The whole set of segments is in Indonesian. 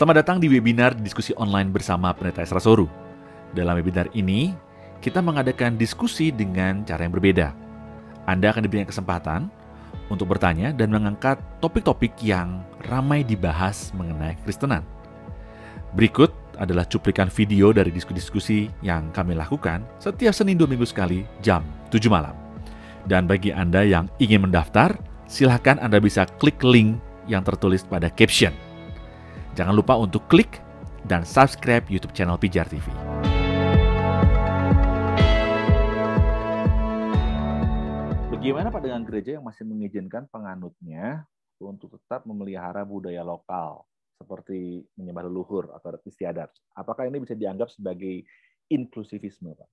Selamat datang di webinar diskusi online bersama Pendeta Esra Soru. Dalam webinar ini, kita mengadakan diskusi dengan cara yang berbeda. Anda akan diberikan kesempatan untuk bertanya dan mengangkat topik-topik yang ramai dibahas mengenai Kristenan. Berikut adalah cuplikan video dari diskusi-diskusi yang kami lakukan setiap Senin 2 minggu sekali jam 7 malam. Dan bagi Anda yang ingin mendaftar, silakan Anda bisa klik link yang tertulis pada caption. Jangan lupa untuk klik dan subscribe YouTube channel Pijar TV. Bagaimana Pak dengan gereja yang masih mengizinkan penganutnya untuk tetap memelihara budaya lokal seperti menyembah leluhur atau adat istiadat? Apakah ini bisa dianggap sebagai inklusivisme, Pak?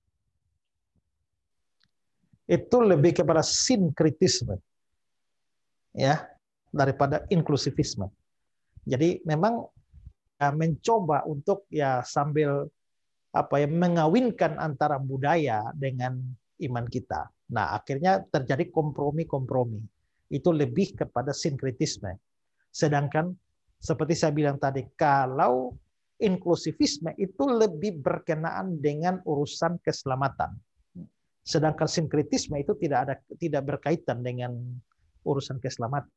Itu lebih kepada sinkritisme, ya, daripada inklusivisme. Jadi memang mencoba untuk sambil mengawinkan antara budaya dengan iman kita. Nah, akhirnya terjadi kompromi-kompromi. Itu lebih kepada sinkritisme. Sedangkan seperti saya bilang tadi, kalau inklusivisme itu lebih berkenaan dengan urusan keselamatan. Sedangkan sinkritisme itu tidak berkaitan dengan urusan keselamatan.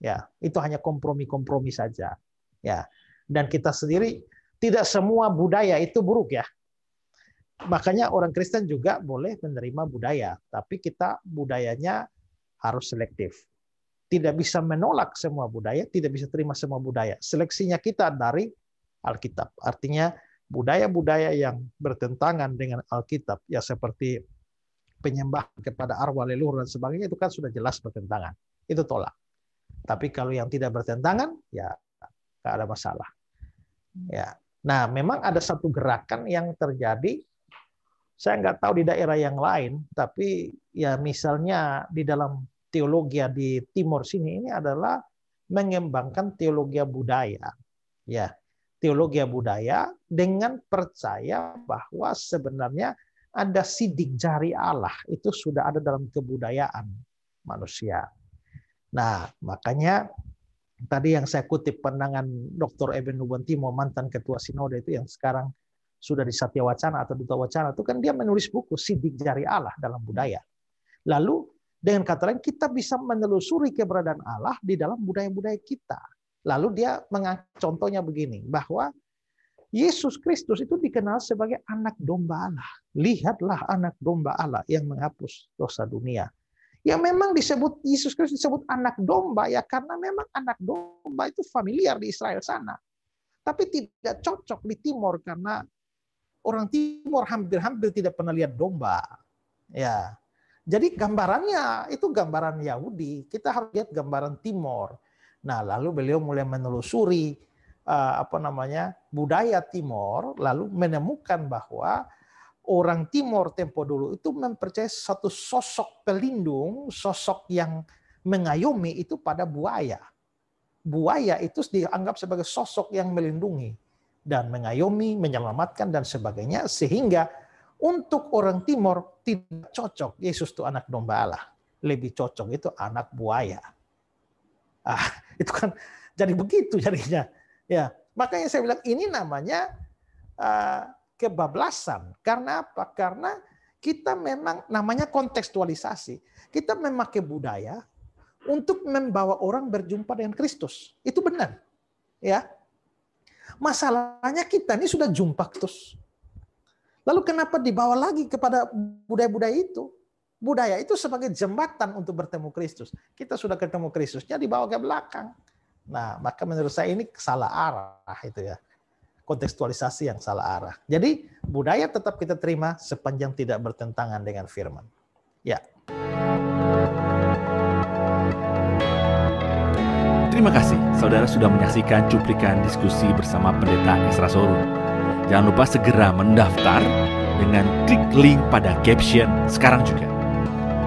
Ya, itu hanya kompromi-kompromi saja. Ya, dan kita sendiri tidak semua budaya itu buruk ya. Makanya orang Kristen juga boleh menerima budaya, tapi kita budayanya harus selektif. Tidak bisa menolak semua budaya, tidak bisa terima semua budaya. Seleksinya kita dari Alkitab. Artinya budaya-budaya yang bertentangan dengan Alkitab, ya seperti penyembahan kepada arwah leluhur dan sebagainya, itu kan sudah jelas bertentangan. Itu tolak. Tapi kalau yang tidak bertentangan, ya nggak ada masalah. Ya, nah memang ada satu gerakan yang terjadi. Saya nggak tahu di daerah yang lain, tapi ya misalnya di dalam teologi di Timur sini ini adalah mengembangkan teologi budaya. Ya, teologi budaya dengan percaya bahwa sebenarnya ada sidik jari Allah itu sudah ada dalam kebudayaan manusia. Nah, makanya tadi yang saya kutip pandangan Dr. Eben Nubantimo, mantan ketua sinode itu yang sekarang sudah di Satya Wacana atau Duta Wacana, itu kan dia menulis buku Sidik Jari Allah dalam budaya. Lalu dengan kata lain kita bisa menelusuri keberadaan Allah di dalam budaya-budaya kita. Lalu dia mengangkat contohnya begini, bahwa Yesus Kristus itu dikenal sebagai anak domba Allah. Lihatlah anak domba Allah yang menghapus dosa dunia. Ya memang disebut Yesus Kristus disebut anak domba ya karena memang anak domba itu familiar di Israel sana. Tapi tidak cocok di Timur karena orang Timur hampir-hampir tidak pernah lihat domba. Ya. Jadi gambarannya itu gambaran Yahudi, kita harus lihat gambaran Timur. Nah, lalu beliau mulai menelusuri budaya Timur, lalu menemukan bahwa orang Timur tempo dulu itu mempercayai satu sosok pelindung, sosok yang mengayomi itu pada buaya. Buaya itu dianggap sebagai sosok yang melindungi dan mengayomi, menyelamatkan dan sebagainya. Sehingga untuk orang Timur tidak cocok Yesus itu anak domba Allah. Lebih cocok itu anak buaya. Itu kan jadi begitu jadinya. Ya, makanya saya bilang ini namanya kebablasan. Karena apa? Karena kita memang namanya kontekstualisasi. Kita memakai budaya untuk membawa orang berjumpa dengan Kristus. Itu benar. Ya. Masalahnya kita ini sudah jumpa Kristus. Lalu kenapa dibawa lagi kepada budaya-budaya itu? Budaya itu sebagai jembatan untuk bertemu Kristus. Kita sudah ketemu Kristusnya dibawa ke belakang. Nah, maka menurut saya ini salah arah itu ya. Kontekstualisasi yang salah arah. Jadi budaya tetap kita terima sepanjang tidak bertentangan dengan firman. Ya. Terima kasih saudara sudah menyaksikan cuplikan diskusi bersama Pendeta Esra Soru. Jangan lupa segera mendaftar dengan klik link pada caption sekarang juga.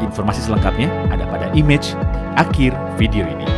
Informasi selengkapnya ada pada image di akhir video ini.